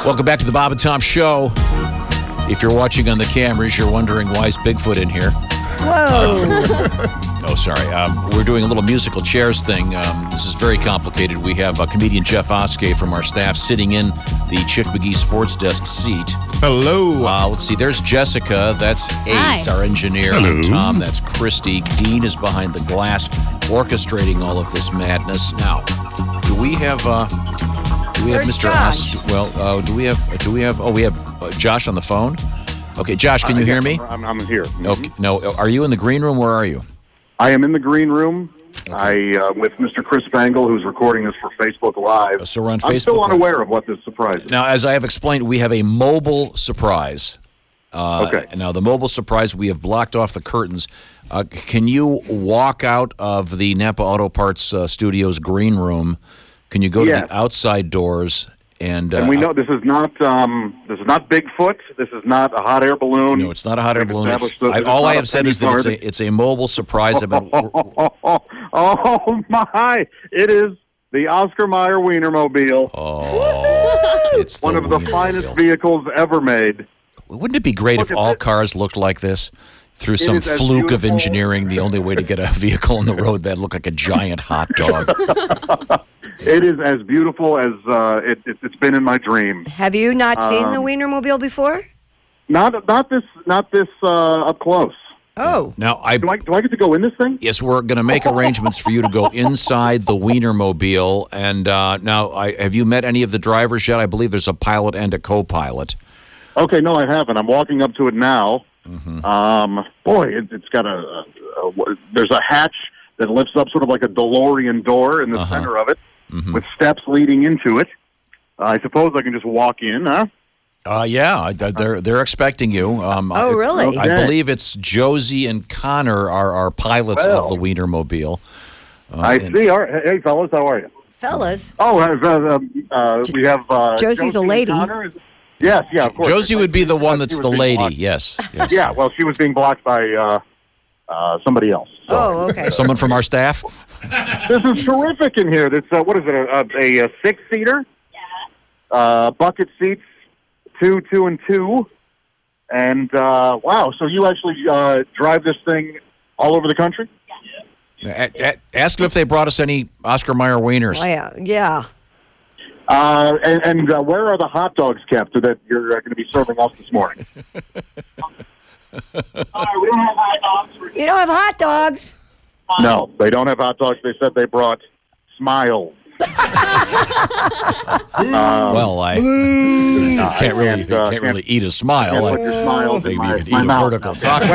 Welcome back to the Bob and Tom Show. If you're watching on the cameras, you're wondering why is Bigfoot in here. Whoa. Sorry. We're doing a little musical chairs thing. This is very complicated. We have comedian Jeff Oskey from our staff sitting in the Chick McGee Sports Desk seat. Hello. Let's see. There's Jessica. That's Ace, Hi. our engineer. Hello. I'm Tom. That's Christy. Dean is behind the glass, orchestrating all of this madness. Now, do we have Where's Mr. Josh? we have Josh on the phone. Okay, Josh, can you hear me? I'm here. Okay. No, are you in the green room? Where are you? I am in the green room. Okay. With Mr. Chris Bangle, who's recording this for Facebook Live. So we're on Facebook. I'm still Live. unaware of what this surprise is. Now, as I have explained, we have a mobile surprise. Okay. Now, the mobile surprise, we have blocked off the curtains. Can you walk out of the Napa Auto Parts Studios green room? Can you go to the outside doors? And we know this is not Bigfoot. This is not a hot air balloon. No, it's not a hot air balloon. All All I have said is that it's a mobile surprise. Oh my! It is the Oscar Mayer Wienermobile. It's one of the finest vehicles ever made. Wouldn't it be great if all cars looked like this? Through some fluke of engineering, the only way to get a vehicle on the road that looked like a giant hot dog. It is as beautiful as it's been in my dream. Have you not seen the Wienermobile before? Not this up close. Oh. Now, Do I get to go in this thing? Yes, we're going to make arrangements for you to go inside the Wienermobile. And now, have you met any of the drivers yet? I believe there's a pilot and a co-pilot. Okay, no, I haven't. I'm walking up to it now. Mm-hmm. It's got there's a hatch that lifts up sort of like a DeLorean door in the center of it, with steps leading into it. I suppose I can just walk in, huh? Yeah, they're expecting you. Oh, really? I believe it's Josie and Conner are pilots of the Wienermobile. I see. All right. Hey, fellas, how are you? Fellas. Oh, we have Josie's Josie a lady. and Conner. Yes, yeah, of course. Josie would be the one that's the lady. blocked. Yes. Yeah, well, she was being blocked by somebody else. So. Oh, okay. Someone from our staff? This is terrific in here. It's what is it? A six-seater? Yeah. Bucket seats, two, and two. And wow, so you actually drive this thing all over the country? Ask them if they brought us any Oscar Mayer wieners. Oh, yeah. And where are the hot dogs kept that you're going to be serving us this morning? We don't have hot dogs. You don't have hot dogs? No, they don't have hot dogs. They said they brought smiles. Well, I can't really eat a smile. Put your smiles Maybe in you could eat my a mouth. vertical taco.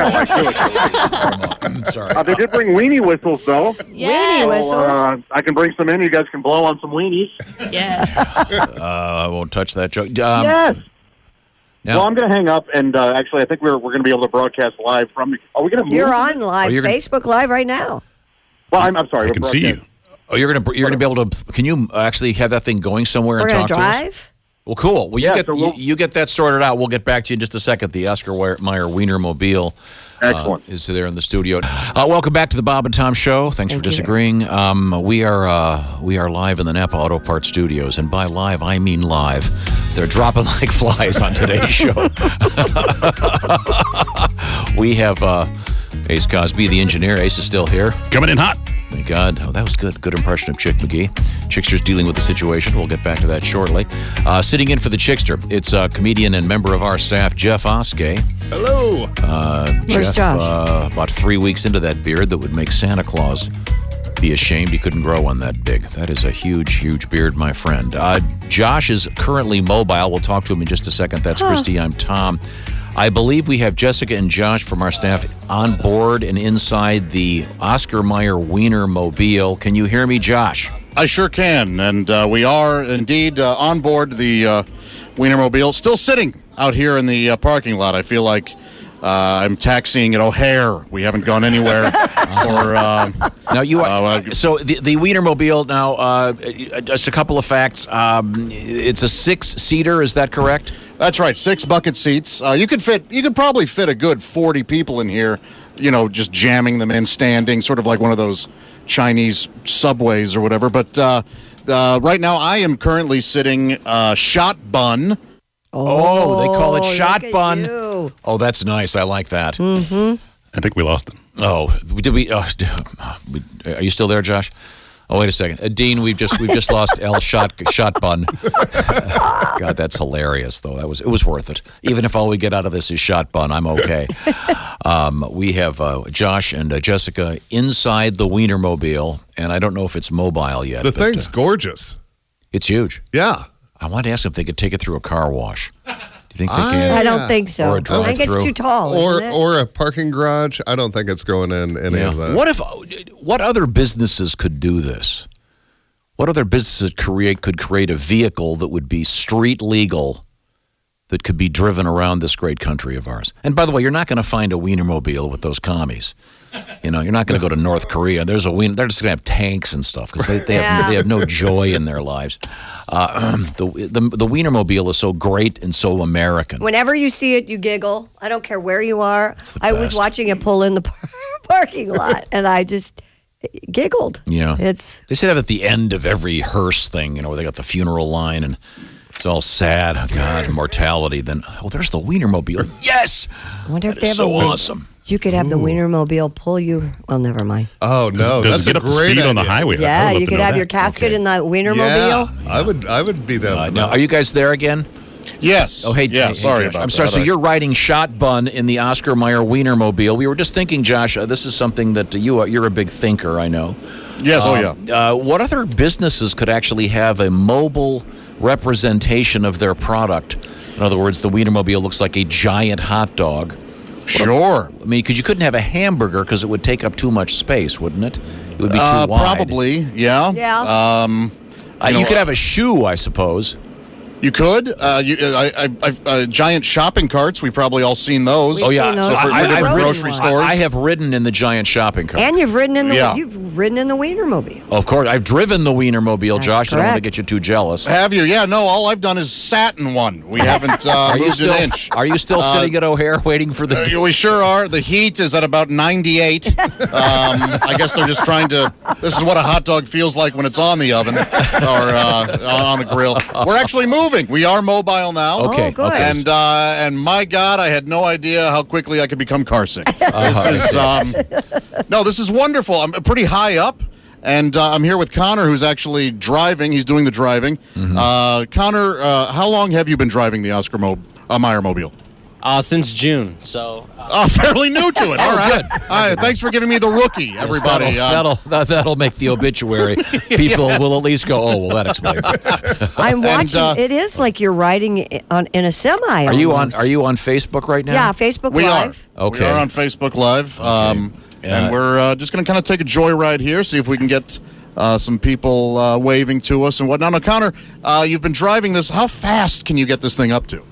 I'm sorry. They did bring weenie whistles, though. Weenie whistles? I can bring some in. You guys can blow on some weenies. Yes. I won't touch that joke. Yes. Now, Well, I'm going to hang up, and actually, I think we're going to be able to broadcast live from the... Are we going to move? You're on live, you're gonna- Facebook Live right now. Well, I'm sorry. I can see you. Oh, you're gonna be able to. Can you actually have that thing going somewhere We're and going talk to to us? drive? Well, cool. Well, Yeah, so you get that sorted out. We'll get back to you in just a second. The Oscar Mayer Wienermobile Excellent. is there in the studio. Welcome back to the Bob and Tom Show. Thanks for disagreeing. We are live in the Napa Auto Parts Studios, and by live I mean live. They're dropping like flies on today's show. We have Ace Cosby, the engineer. Ace is still here. Coming in hot. Thank God. Oh, that was good. Good impression of Chick McGee. Chickster's dealing with the situation. We'll get back to that shortly. Sitting in for the Chickster, it's comedian and member of our staff, Jeff Oskey. Hello. Where's Jeff, Josh? about 3 weeks into that beard that would make Santa Claus be ashamed he couldn't grow one that big. That is a huge, huge beard, my friend. Josh is currently mobile. We'll talk to him in just a second. That's Christy. I'm Tom. I believe we have Jessica and Josh from our staff on board and inside the Oscar Mayer Wienermobile. Can you hear me, Josh? I sure can, and we are indeed on board the Wienermobile, still sitting out here in the parking lot. I feel like I'm taxiing at O'Hare. We haven't gone anywhere. Now you are, so the Wienermobile. Now, just a couple of facts. It's a 6-seater. Is that correct? That's right. 6 bucket seats. You could probably fit a good 40 people in here. You know, just jamming them in, standing, sort of like one of those Chinese subways or whatever. But right now, I am currently sitting shot bun Oh, they call it shot look at bun. you. Oh, that's nice. I like that. I think we lost him. Oh, did we? Are you still there, Josh? Oh, wait a second, Dean. We've just lost L shot bun. God, that's hilarious, though. It was worth it. Even if all we get out of this is shot bun, I'm okay. We have Josh and Jessica inside the Wienermobile, and I don't know if it's mobile yet. The thing's gorgeous. It's huge. Yeah. I wanted to ask if they could take it through a car wash. Do you think they can? I don't think so. Or a I think it's drive-through. too tall. isn't it? Or a parking garage. I don't think it's going in any of that. What other businesses could do this? What other businesses could create a vehicle that would be street legal that could be driven around this great country of ours? And by the way, you're not going to find a Wienermobile with those commies. You know, you're not going to go to North Korea. They're just going to have tanks and stuff because they have no joy in their lives. The Wienermobile is so great and so American. Whenever you see it, you giggle. I don't care where you are. I was best. watching it pull in the parking lot, and I just giggled. Yeah. They should have at the end of every hearse thing, where they got the funeral line and it's all sad. Oh, God, mortality. Then, there's the Wienermobile. Yes! I wonder if That they is have so a awesome. You could have the Wienermobile pull you. Well, never mind. Oh no, Does that's it get a up to great speed on the idea. highway? Yeah, I'd love you to could know have that. your casket Okay. in the Wienermobile. Yeah, I would be down. for Now, that. are you guys there again? Yes. Oh, hey, yeah. hey, Sorry Josh. about I'm that. sorry. So you're riding shot bun in the Oscar Mayer Wienermobile. We were just thinking, Josh. This is something that you're a big thinker. I know. Yes. What other businesses could actually have a mobile representation of their product? In other words, the Wienermobile looks like a giant hot dog. Sure. I mean, because you couldn't have a hamburger because it would take up too much space, wouldn't it? It would be too wide. Probably. Yeah. Yeah. You could have a shoe, I suppose. You could. Giant shopping carts. We've probably all seen those. We've seen those. So for I've different ridden grocery one. stores. I have ridden in the giant shopping cart. And you've ridden in the Yeah. Wienermobile. Of course, I've driven the Wienermobile, That's Josh. I don't want to correct. get you too jealous. Have you? Yeah. No. All I've done is sat in one. We haven't moved an inch. Are you still sitting at O'Hare waiting for the? We sure are. The heat is at about 98. I guess they're just trying to. This is what a hot dog feels like when it's on the oven or on the grill. We're actually moving. We are mobile now. Okay. Oh, good. Okay. And my God, I had no idea how quickly I could become carsick. This is wonderful. I'm pretty high up, and I'm here with Conner, who's actually driving. He's doing the driving. Conner, how long have you been driving the Oscar Mayer Mobile? Since June, so Fairly new to it. All right. good. All right. Thanks for giving me the rookie, everybody. That'll make the obituary. People will at least go, oh, well, that explains it. I'm watching. It is like you're riding in a semi. Are you on almost. Facebook right now? Yeah, Facebook We Live. are. Okay. We are on Facebook Live. And we're just going to kind of take a joyride here, see if we can get some people waving to us and whatnot. Now, Conner, you've been driving this. How fast can you get this thing up to?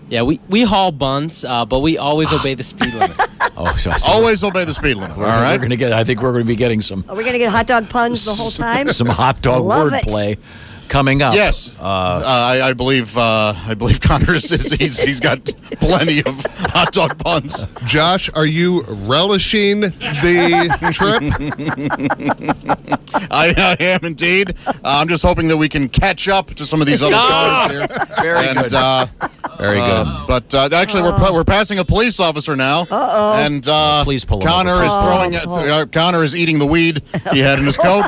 yeah, we haul buns, but we always obey the speed limit. Oh, so Always obey the speed limit. All right. I think we're going to be getting some Are we going to get hot dog puns the whole time? some hot dog Love it. wordplay coming up. Yes, I believe Conner he's got plenty of hot dog puns. Josh, are you relishing the trip? I am indeed. I'm just hoping that we can catch up to some of these other cars here. Very good. Very good. But actually, we're passing a police officer now. And Please pull him Conner over. is Conner is eating the weed he had in his coat.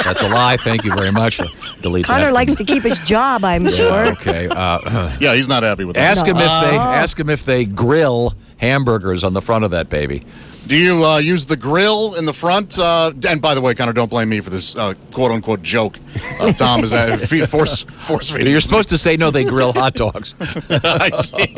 That's a lie. Thank you very much. Delete Connor that. likes to keep his job, I'm sure. Okay. Yeah, he's not happy with that. Ask him if they grill hamburgers on the front of that baby. Do you use the grill in the front? And by the way, Conner, don't blame me for this quote-unquote joke. Tom is force feeding. You're supposed to say no. They grill hot dogs. I see.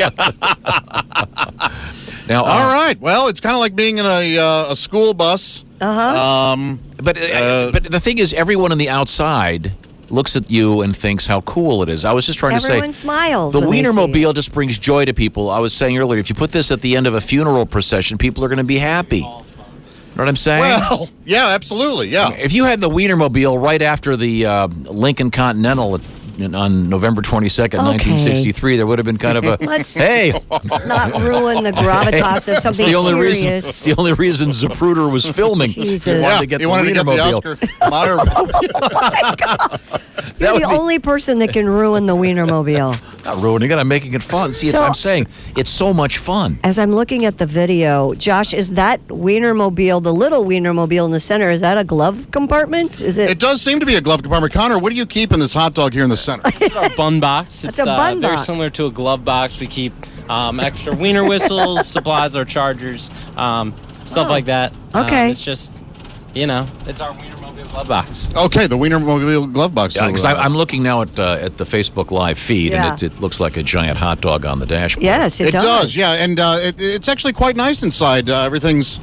Now, All right. Well, it's kind of like being in a school bus. But the thing is, everyone on the outside looks at you and thinks how cool it is. I was just trying Everyone to say, smiles the when they see Wienermobile just brings joy to people. I was saying earlier, if you put this at the end of a funeral procession, people are going to be happy. You know what I'm saying? Well, yeah, absolutely, yeah. If you had the Wienermobile right after the Lincoln Continental on November 22nd, 1963, there would have been kind of a, Let's hey. not ruin the gravitas of something It's serious. the only reason Zapruder was filming. Jesus. He wanted to get he the wanted to get the Wienermobile. Oscar Mayer. You're would the be- only person that can ruin the Wienermobile. Not ruining it. I'm making it fun. See, So- I'm saying it's so much fun. As I'm looking at the video, Josh, is that Wienermobile, the little Wienermobile in the center, is that a glove compartment? Is it? It does seem to be a glove compartment. Connor, what do you keep in this hot dog here in the center? It's our bun box. It's a bun very box. similar to a glove box. We keep extra wiener whistles, supplies, our chargers, stuff like that. Okay. It's just, it's our Wienermobile glove box. Okay, the Wienermobile glove box. Yeah, because So, I'm looking now at the Facebook Live feed, Yeah. and it looks like a giant hot dog on the dashboard. Yes, it It does, yeah, and it's actually quite nice inside. Everything's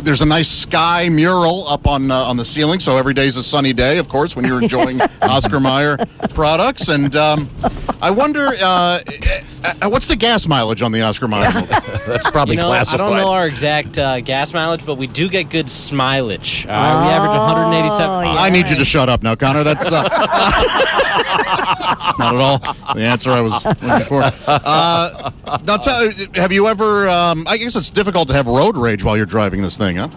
there's a nice sky mural up on the ceiling, so every day's a sunny day, of course, when you're enjoying Oscar Mayer products. And I wonder, what's the gas mileage on the Oscar Mayer? That's probably I classified. don't know our exact at mileage, but we do get good mileage. We average 187. I need you to shut up now, Connor. That's not at all the answer I was looking for. Now, have you ever? I guess it's difficult to have road rage while you're driving this thing, huh?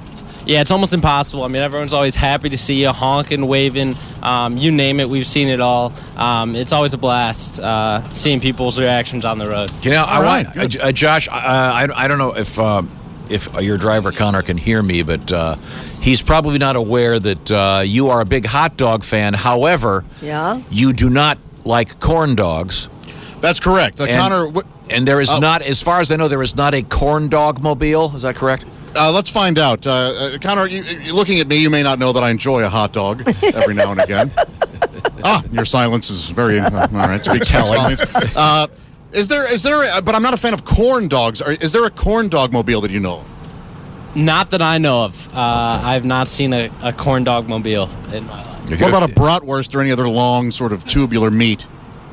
Yeah, it's almost impossible. I mean, everyone's always happy to see you, honking, waving, you name it. We've seen it all. It's always a blast seeing people's reactions on the road. Josh, I don't know if your driver Connor can hear me, but he's probably not aware that you are a big hot dog fan. However, you do not like corn dogs. That's correct, Connor. And there is not, as far as I know, there is not a corn dog mobile. Is that correct? Let's find out. Connor, you're looking at me, you may not know that I enjoy a hot dog every now and again. Your silence is very, all right, speaks telling. Is there, but I'm not a fan of corn dogs. Is there a corn dog mobile that you know of? Not that I know of. I've not seen a corn dog mobile in my life. What about a bratwurst or any other long sort of tubular meat?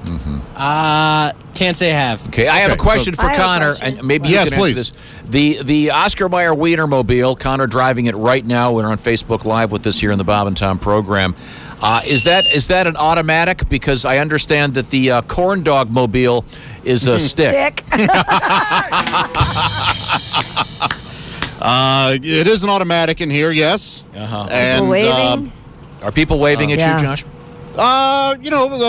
Can't say I have. Okay, I have a question for Connor, and maybe you can answer this. The Oscar Mayer Wienermobile, Connor driving it right now. We're on Facebook Live with this here in the Bob and Tom program. Is that an automatic? Because I understand that the corn dog mobile is a stick. It is an automatic in here, yes. People waving? Are people waving at you, Josh?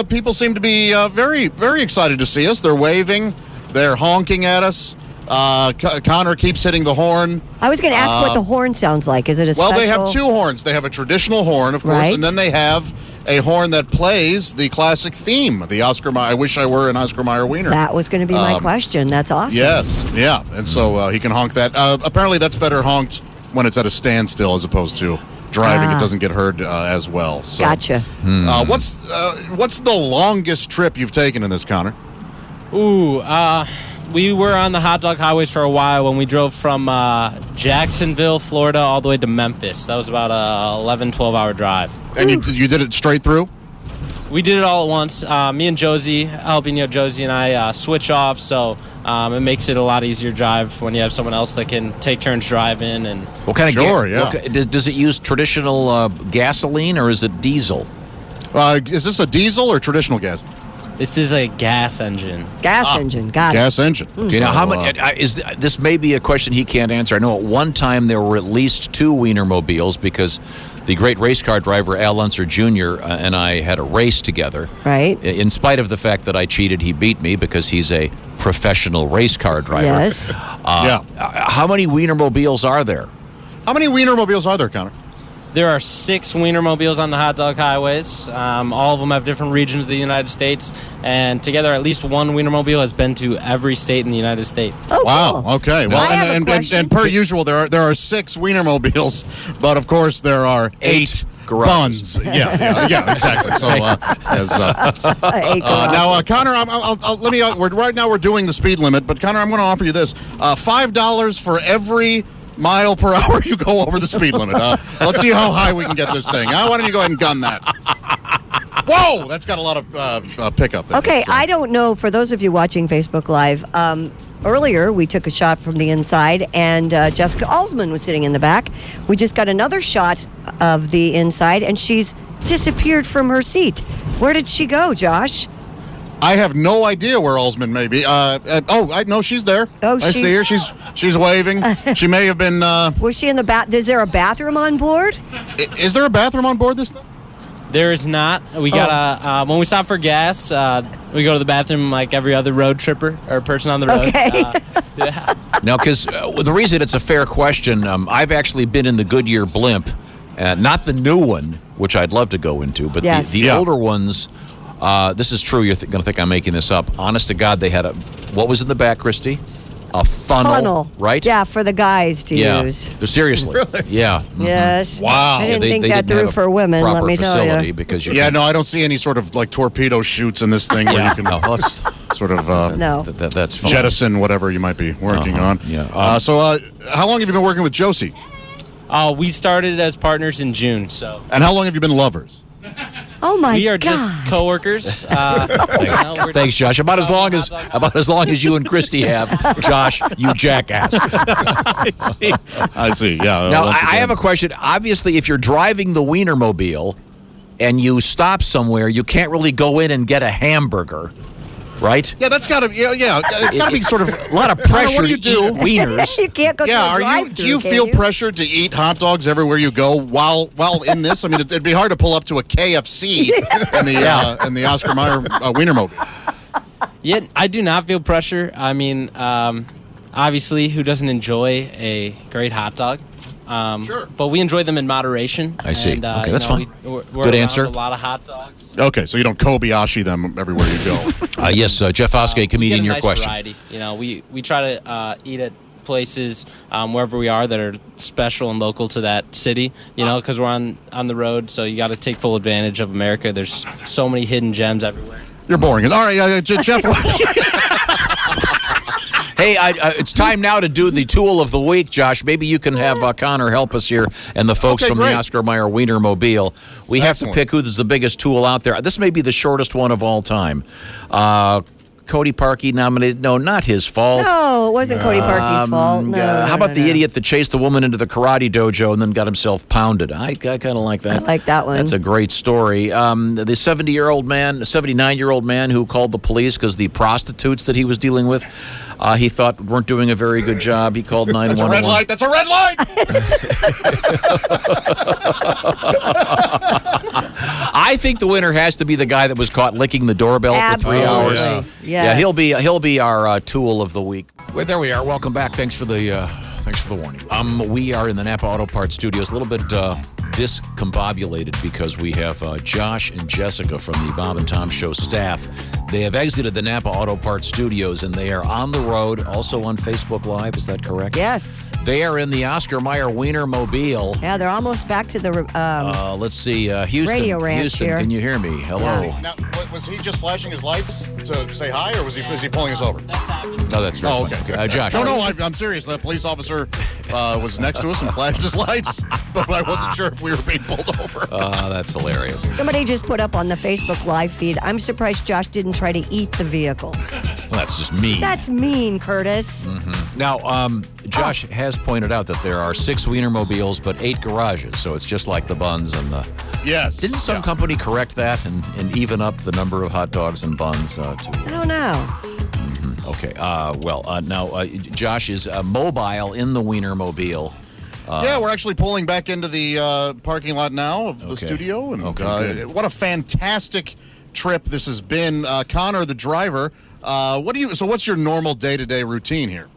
People seem to be very, very excited to see us. They're waving. They're honking at us. Connor keeps hitting the horn. I was going to ask what the horn sounds like. Is it a special? Well, they have two horns. They have a traditional horn, of course, Right. and then they have a horn that plays the classic theme, the Oscar Mayer. I wish I were an Oscar Mayer wiener. That was going to be my question. That's awesome. Yes, yeah. And so he can honk that. Apparently, that's better honked when it's at a standstill as opposed to driving. It doesn't get heard as well. So, Gotcha. What's the longest trip you've taken in this, Connor? We were on the hot dog highways for a while when we drove from Jacksonville, Florida, all the way to Memphis. That was about a 11, 12-hour drive. And you did it straight through? We did it all at once. Me and Josie, Josie and I switch off, so it makes it a lot easier drive when you have someone else that can take turns driving. And what kind of yeah. Does it use traditional gasoline or is it diesel? Is this a diesel or traditional gas? this is a gas engine. Gas engine. Got it. Gas engine. Okay, now how many? This may be a question he can't answer. I know at one time there were at least 2 Wienermobiles because the great race car driver Al Unser Jr. And I had a race together. Right. In spite of the fact that I cheated, he beat me because he's a professional race car driver. Yes. How many Wienermobiles are there? How many Wienermobiles are there, Connor? There are 6 Wienermobiles on the hot dog highways. All of them have different regions of the United States, and together at least one Wienermobile has been to every state in the United States. Oh, wow. cool. Okay. Well, I have a question. and per usual, there are 6 Wienermobiles, but of course there are 8 garages. buns. Yeah, exactly. So, now, Connor, let me. Right now we're doing the speed limit, but Connor, I'm going to offer you this: $5 for every mile per hour you go over the speed limit. Let's see how high we can get this thing. Why don't you go ahead and gun that? Whoa, that's got a lot of pickup there. Okay, I don't know. For those of you watching Facebook Live, earlier we took a shot from the inside, and Jessica Alsman was sitting in the back. We just got another shot of the inside, and she's disappeared from her seat. Where did she go, Josh? I have no idea where Alsman may be. I know she's there. Oh, I see her. She's waving. She may have been. Was she in the bath? Is there a bathroom on board? Is there a bathroom on board this thing? There is not. We got when we stop for gas, we go to the bathroom like every other road tripper or person on the road. Okay. Yeah. Now, because the reason it's a fair question, I've actually been in the Goodyear blimp, not the new one, which I'd love to go into, but Yes. the older ones. This is true. You're going to think I'm making this up. Honest to God, they had what was in the back, Christy? A funnel, right? Yeah, for the guys to Yeah. use. Seriously. Really? Yeah. Yes. Wow. I didn't They think that didn't through have a for women, let proper me tell facility you. because you Yeah, can't- no, I don't see any sort of like torpedo chutes in this thing where Yeah, you can no, let's- sort of No. that's fine. jettison whatever you might be working on. Yeah. So how long have you been working with Josie? We started as partners in June, so And how long have you been lovers? Oh my we are God. just coworkers. Thanks, Josh. About as long as you and Christy have, Josh. You jackass. I see. Yeah. Now, once I have a again. question. Obviously, if you're driving the Wienermobile and you stop somewhere, you can't really go in and get a hamburger, right? Yeah, that's got to. Yeah. It's got to be sort of A lot of Connor, pressure what do you to eat do? wieners. You can't go Yeah, through a are you? drive-thru, Do you can feel pressured to eat hot dogs everywhere you go while in this? I mean, it'd be hard to pull up to a KFC in the Oscar Mayer Wienermobile. Yeah, I do not feel pressure. I mean, obviously, who doesn't enjoy a great hot dog? Sure. But we enjoy them in moderation. I see. And, Okay, you that's know, fine. We're Good around answer. A lot of hot dogs. Okay, so you don't Kobayashi them everywhere you go. Yes, Jeff Oskey, We comedian, get a your nice question. variety. You know, we try to eat at places wherever we are that are special and local to that city. You know, because we're on the road, so you got to take full advantage of America. There's so many hidden gems everywhere. You're boring. All right, Jeff. Hey, it's time now to do the tool of the week, Josh. Maybe you can have Connor help us here and the folks Okay, from great. the Oscar Mayer Wienermobile. We have Excellent. to pick who's the biggest tool out there. This may be the shortest one of all time. Cody Parkey nominated. No, not his fault. No, it wasn't Cody Parkey's fault. No, How about the idiot that chased the woman into the karate dojo and then got himself pounded? I kind of like that. I like that one. That's a great story. The 79-year-old man who called the police because the prostitutes that he was dealing with, he thought weren't doing a very good job. He called 911. That's a red light. That's a red light. I think the winner has to be the guy that was caught licking the doorbell for 3 hours. Absolutely. Yeah, Yes. he'll be our tool of the week. Well, there we are. Welcome back. Thanks for the warning. We are in the Napa Auto Parts Studios, a little bit discombobulated because we have Josh and Jessica from the Bob and Tom Show staff. They have exited the Napa Auto Parts Studios and they are on the road, also on Facebook Live. Is that correct? Yes. They are in the Oscar Mayer Wienermobile. Yeah, they're almost back to the. Let's see, Houston. Radio Ranch Houston, here. can you hear me? Hello. Yeah. Now, was he just flashing his lights to say hi, or was he pulling us over? No, that's right. Oh, okay. Josh. No, I'm serious. That police officer was next to us and flashed his lights, but I wasn't sure if we were being pulled over. That's hilarious. Somebody just put up on the Facebook Live feed. I'm surprised Josh didn't try to eat the vehicle. Well, that's just mean. That's mean, Curtis. Now, Josh has pointed out that there are 6 Wienermobiles, but 8 garages, so it's just like the buns and the... Yes. Didn't some company correct that and even up the number of hot dogs and buns I don't know. Okay. Now, Josh is mobile in the Wienermobile. Yeah, we're actually pulling back into the parking lot now of the Okay. studio, and Okay, good. what a fantastic trip this has been. Connor, the driver, what's your normal day-to-day routine here?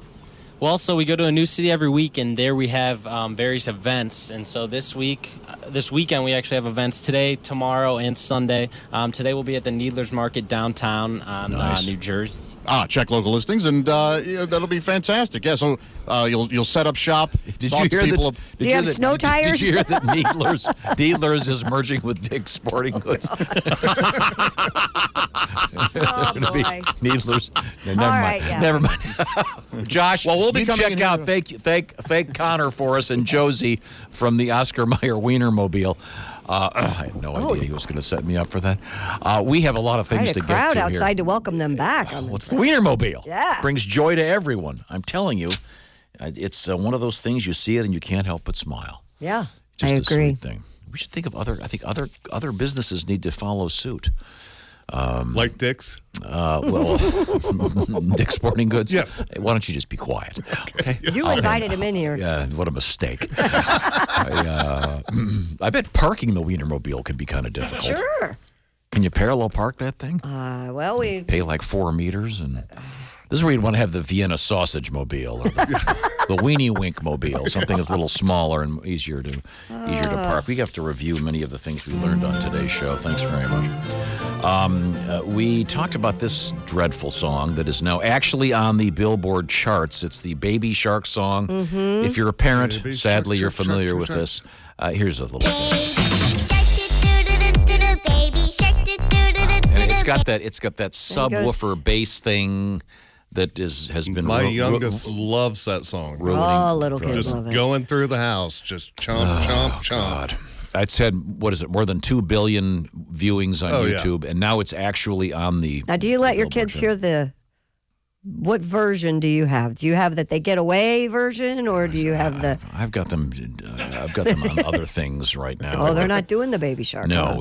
Well, so we go to a new city every week, and there we have various events. And so this weekend, we actually have events today, tomorrow, and Sunday. Today we'll be at the Needler's Market downtown on Nice. New Jersey. Check local listings, and that'll be fantastic. Yeah, so you'll set up shop. Did talk you to hear people. that? Do you have snow tires? Did you hear that Needler's is merging with Dick's Sporting Goods? Oh, boy. Needler's. No, never All mind. right, yeah. Never mind. Josh, Well, we'll be you coming check in out. Thank Connor for us and Josie from the Oscar Mayer Wienermobile. I had no idea he was going to set me up for that. We have a lot of I things had to a get crowd to outside here. to welcome them back. What's the Wienermobile? Yeah. Brings joy to everyone. I'm telling you, it's one of those things you see it and you can't help but smile. Yeah, Just I a agree. sweet thing. We should think of other businesses need to follow suit. Like Dick's? Well, Dick's Sporting Goods? Yes. Hey, why don't you just be quiet? Okay. You invited him in here. Yeah, what a mistake. I bet parking the Wienermobile could be kind of difficult. Sure. Can you parallel park that thing? Well, we Pay like 4 meters, and this is where you'd want to have the Vienna Sausage Mobile or the Weenie Wink Mobile, something that's a little smaller and easier to park. We have to review many of the things we learned on today's show. Thanks very much. We talked about this dreadful song that is now actually on the Billboard charts. It's the Baby Shark song. If you're a parent, Baby sadly, shark, you're shark, familiar shark, with shark. this. Here's a little bit. And it's got that subwoofer bass thing that has been My youngest loves that song. all little kids Just love it. going through the house, just chomp, chomp, chomp. God. I'd said, what is it, more than 2 billion viewings on yeah. YouTube, and now it's actually on the... Now, do you let your Billboard kids chart. hear what version do you have? Do you have that they get away version, or do you have the? I've got them on other things right now. Oh, they're not doing the Baby Shark. No, huh?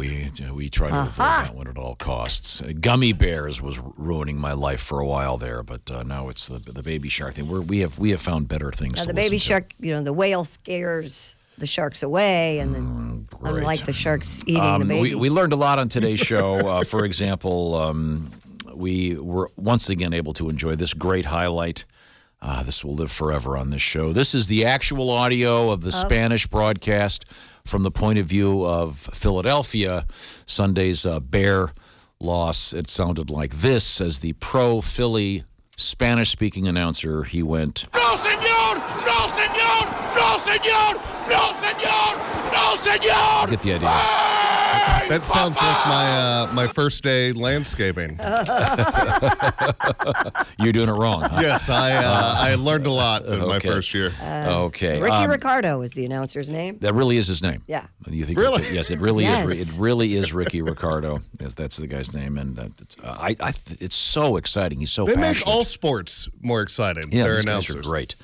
we try to avoid that one at all costs. Gummy bears was ruining my life for a while there, but now it's the Baby Shark thing. We have found better things. Now, to the Baby listen Shark, the whale scares the sharks away, and then great. unlike the sharks eating the baby. We learned a lot on today's show. For example, we were once again able to enjoy this great highlight. This will live forever on this show. This is the actual audio of the Spanish broadcast from the point of view of Philadelphia. Sunday's Bear loss. It sounded like this as the pro-Philly Spanish-speaking announcer. He went, No, señor! No, señor! No, señor! No, señor! No, señor! you get the idea. That sounds like my first day landscaping. You're doing it wrong, huh? Yes, I learned a lot in my Okay. first year. Okay. Ricky Ricardo is the announcer's name. That really is his name. Yeah. You think Really? Yes, it really Yes. is. It really is Ricky Ricardo. Yes, that's the guy's name, and it's so exciting. He's so They passionate. make all sports more exciting. Yeah, Their these guys announcers. are great.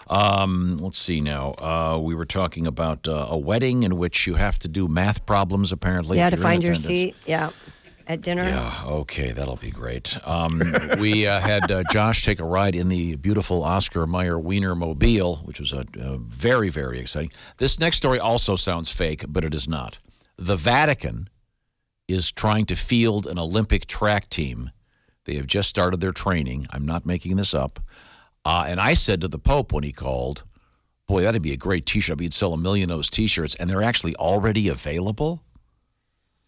Let's see now. We were talking about a wedding in which you have to do math problems, apparently. Yeah, if to you're in find your attendance. seat. Yeah, at dinner. Yeah, okay, that'll be great. We had Josh take a ride in the beautiful Oscar Mayer Wienermobile, which was a very, very exciting. This next story also sounds fake, but it is not. The Vatican is trying to field an Olympic track team. They have just started their training. I'm not making this up. And I said to the Pope when he called, boy, that'd be a great T-shirt. He'd sell 1 million of those T-shirts, and they're actually already available?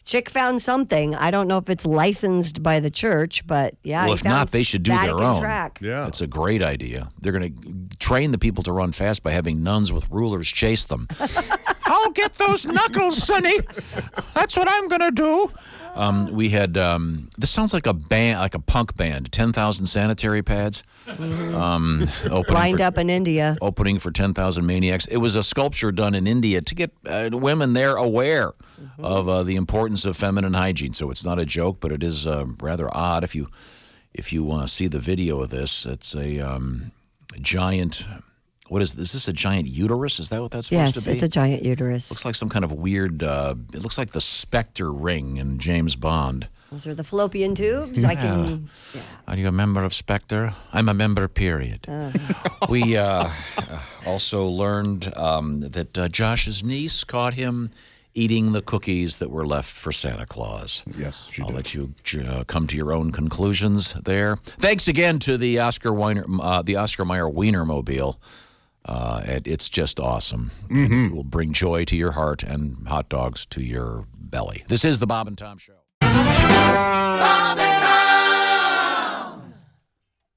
Chick found something. I don't know if it's licensed by the church, but yeah. Well, he if found not, they should do Vatican their own. Track. Yeah. It's a great idea. They're going to train the people to run fast by having nuns with rulers chase them. I'll get those knuckles, Sonny. That's what I'm going to do. We had, this sounds like a band, like a punk band, 10,000 sanitary pads. Lined up in India. Opening for 10,000 Maniacs. It was a sculpture done in India to get women there aware of the importance of feminine hygiene. So it's not a joke, but it is rather odd. If you see the video of this, it's a giant. What is this? Is this a giant uterus? Is that what that's supposed to Yes, be? it's a giant uterus. Looks like some kind of weird. It looks like the Spectre ring in James Bond. Those are the fallopian tubes. I can. Yeah. Are you a member of Spectre? I'm a member, period. We also learned that Josh's niece caught him eating the cookies that were left for Santa Claus. Yes, she I'll did. let you come to your own conclusions there. Thanks again to the Oscar Mayer Wienermobile. It's just awesome. It will bring joy to your heart and hot dogs to your belly. This is the Bob and Tom Show. Bob and